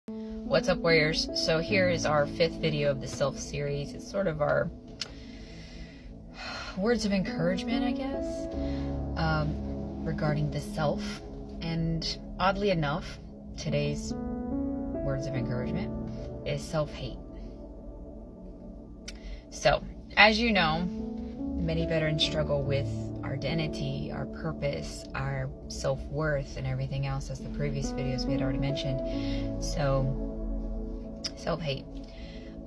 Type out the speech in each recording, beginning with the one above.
What's up, warriors? So here is our 5th video of the self series. It's sort of our words of encouragement, I guess, regarding the self. And oddly enough, today's words of encouragement is self-hate. So, as you know, many veterans struggle with our identity, our purpose, our self-worth, and everything else, as the previous videos we had already mentioned. So, self-hate.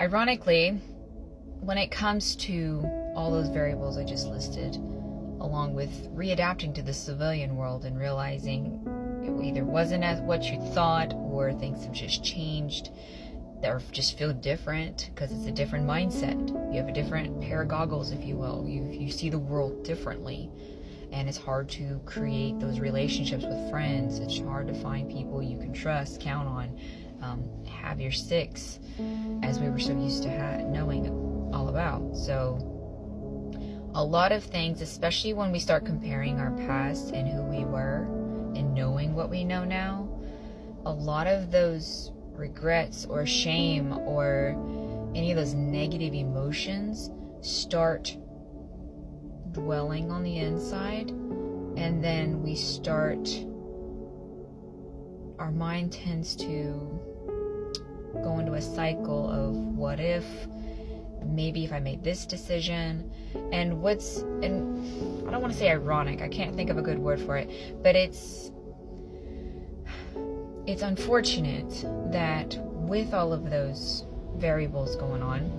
Ironically, when it comes to all those variables I just listed, along with readapting to the civilian world and realizing it either wasn't as what you thought, or things have just changed, or just feel different because it's a different mindset. You have a different pair of goggles, if you will. You see the world differently, and it's hard to create those relationships with friends. It's hard to find people you can trust, count on, have your six, as we were so used to knowing all about. So a lot of things, especially when we start comparing our past and who we were and knowing what we know now, a lot of those regrets or shame or any of those negative emotions start dwelling on the inside, and then our mind tends to go into a cycle of what if, maybe if I made this decision. And I don't want to say ironic, I can't think of a good word for it, but it's unfortunate that with all of those variables going on,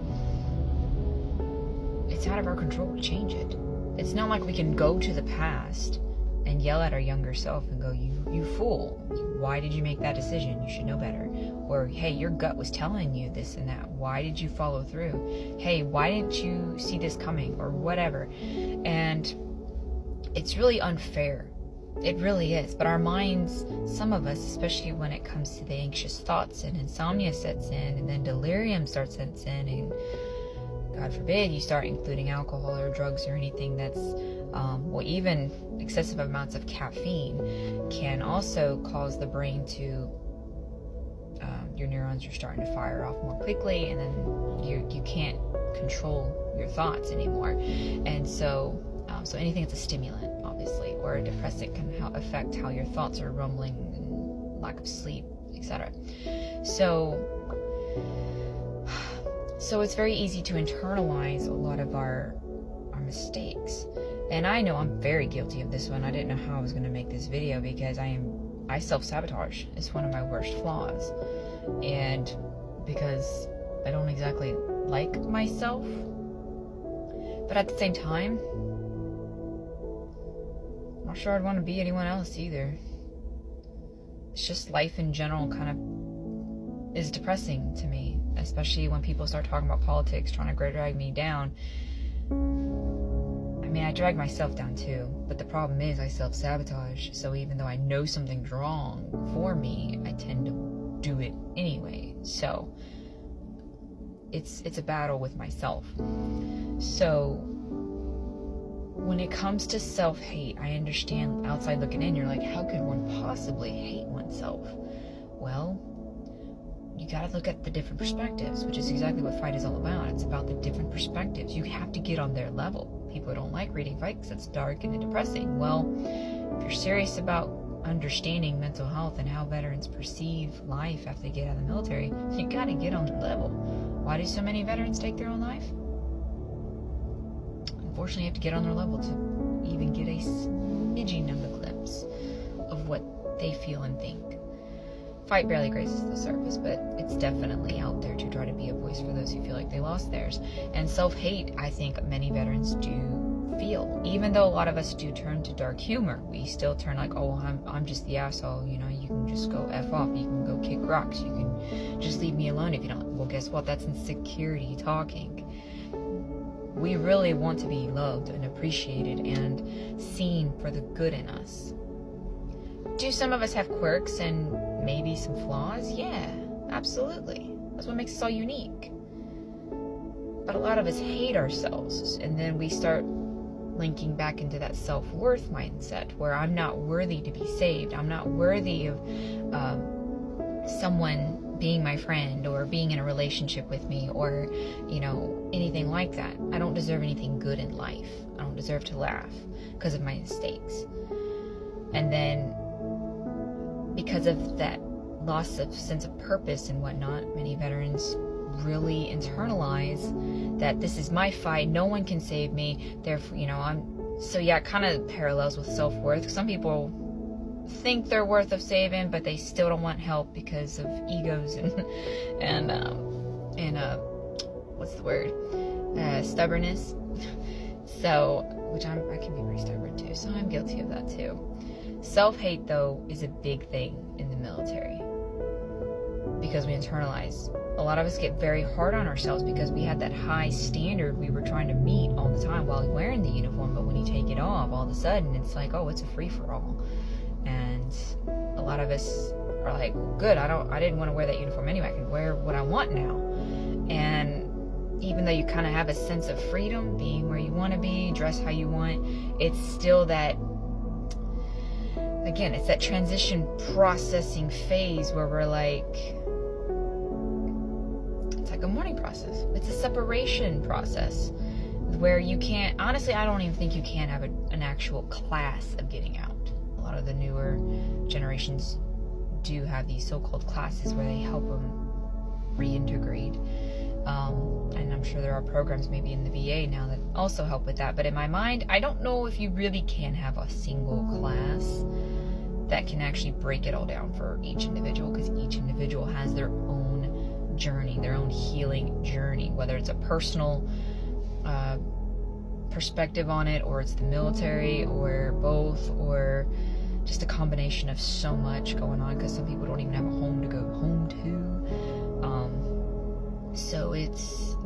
it's out of our control to change it. It's not like we can go to the past and yell at our younger self and go, you fool, why did you make that decision? You should know better. Or, hey, your gut was telling you this and that. Why did you follow through? Hey, why didn't you see this coming? Or whatever. And it's really unfair. It really is. But our minds, some of us, especially when it comes to the anxious thoughts and insomnia sets in, and then delirium sets in, and God forbid you start including alcohol or drugs or anything that's, even excessive amounts of caffeine can also cause the brain to, your neurons are starting to fire off more quickly, and then you can't control your thoughts anymore. And so anything that's a stimulant, obviously, or a depressant can affect how your thoughts are rumbling, and lack of sleep, etc. So it's very easy to internalize a lot of our mistakes. And I know I'm very guilty of this one. I didn't know how I was going to make this video because I self-sabotage. It's one of my worst flaws. And because I don't exactly like myself, but at the same time, I'm not sure I'd want to be anyone else either. It's just life in general kind of is depressing to me, especially when people start talking about politics, trying to drag me down. I mean, I drag myself down too, but the problem is I self-sabotage. So even though I know something's wrong for me, I tend to do it anyway. So it's a battle with myself. So when it comes to self-hate, I understand outside looking in, you're like, how could one possibly hate oneself? Well, you gotta look at the different perspectives, which is exactly what fight is all about. It's about the different perspectives. You have to get on their level. People don't like reading fight because it's dark and depressing. Well, if you're serious about understanding mental health and how veterans perceive life after they get out of the military, you gotta get on their level. Why do so many veterans take their own life? Unfortunately, you have to get on their level to even get a smidgen of a glimpse of what they feel and think. Fight barely grazes the surface, but it's definitely out there to try to be a voice for those who feel like they lost theirs. And self-hate, I think many veterans do feel. Even though a lot of us do turn to dark humor, we still turn like, oh, I'm just the asshole, you can just go F off, you can go kick rocks, you can just leave me alone if you don't. Well, guess what? That's insecurity talking. We really want to be loved and appreciated and seen for the good in us. Do some of us have quirks and maybe some flaws? Yeah, absolutely. That's what makes us all unique. But a lot of us hate ourselves, and then we start linking back into that self-worth mindset where I'm not worthy to be saved. I'm not worthy of someone being my friend or being in a relationship with me or, you know, anything like that. I don't deserve anything good in life. I don't deserve to laugh because of my mistakes. And then because of that loss of sense of purpose and whatnot, many veterans really internalize that this is my fight, no one can save me, therefore, you know, so yeah, it kind of parallels with self-worth. Some people think they're worth of saving, but they still don't want help because of egos and what's the word, stubbornness. So, which I can be pretty stubborn too, so I'm guilty of that too. Self-hate, though, is a big thing in the military because we internalize. A lot of us get very hard on ourselves because we had that high standard we were trying to meet all the time while wearing the uniform, but when you take it off, all of a sudden it's like, oh, it's a free-for-all. And a lot of us are like, good, I didn't want to wear that uniform anyway, I can wear what I want now. And even though you kind of have a sense of freedom, being where you want to be, dress how you want, it's still that, again, it's that transition processing phase where we're like, it's like a mourning process. It's a separation process where you can't, honestly, I don't even think you can have an actual class of getting out. A lot of the newer generations do have these so-called classes where they help them reintegrate. And I'm sure there are programs maybe in the VA now that also help with that. But in my mind, I don't know if you really can have a single class that can actually break it all down for each individual, because each individual has their own journey, their own healing journey, whether it's a personal perspective on it, or it's the military, or both, or just a combination of so much going on, because some people don't even have a home to go home to. So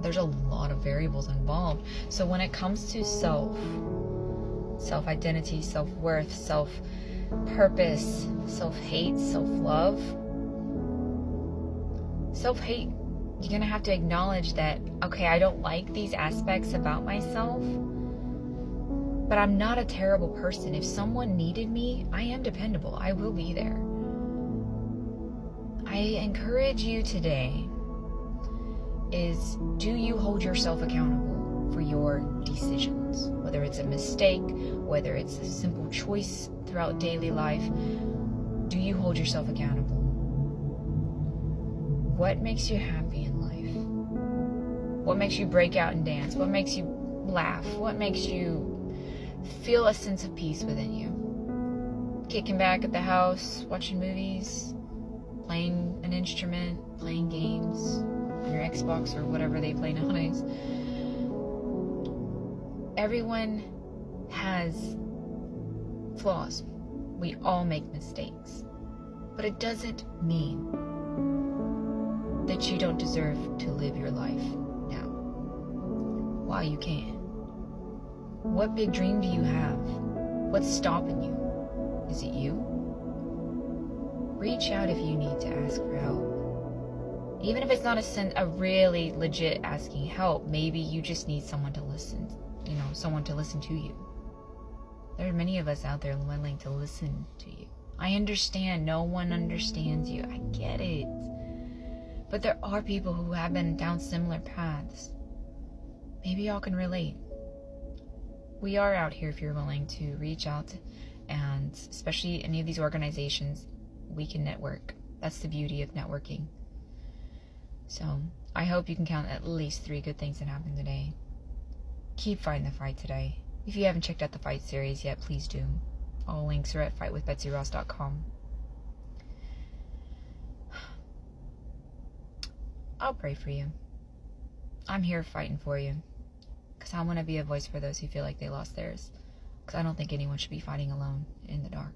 there's a lot of variables involved. So when it comes to self-identity, self-worth, self-purpose, self-hate, self-love, self-hate, you're gonna have to acknowledge that, okay, I don't like these aspects about myself, but I'm not a terrible person. If someone needed me, I am dependable. I will be there. I encourage you today is, do you hold yourself accountable for your decisions? Whether it's a mistake, whether it's a simple choice throughout daily life, do you hold yourself accountable? What makes you happy in life? What makes you break out and dance? What makes you laugh? What makes you feel a sense of peace within you? Kicking back at the house, watching movies, playing an instrument, playing games on your Xbox or whatever they play nowadays. Everyone has flaws. We all make mistakes. But it doesn't mean that you don't deserve to live your life now while you can. What big dream do you have? What's stopping you? Is it you? Reach out if you need to ask for help. Even if it's not a really legit asking help, maybe you just need someone to listen, someone to listen to you. There are many of us out there willing to listen to you. I understand no one understands you. I get it. But there are people who have been down similar paths. Maybe y'all can relate. We are out here if you're willing to reach out, and especially any of these organizations, we can network. That's the beauty of networking. So I hope you can count at least 3 good things that happened today. Keep fighting the fight today. If you haven't checked out the fight series yet, please do. All links are at fightwithbetsyross.com. I'll pray for you. I'm here fighting for you, because I want to be a voice for those who feel like they lost theirs, because I don't think anyone should be fighting alone in the dark.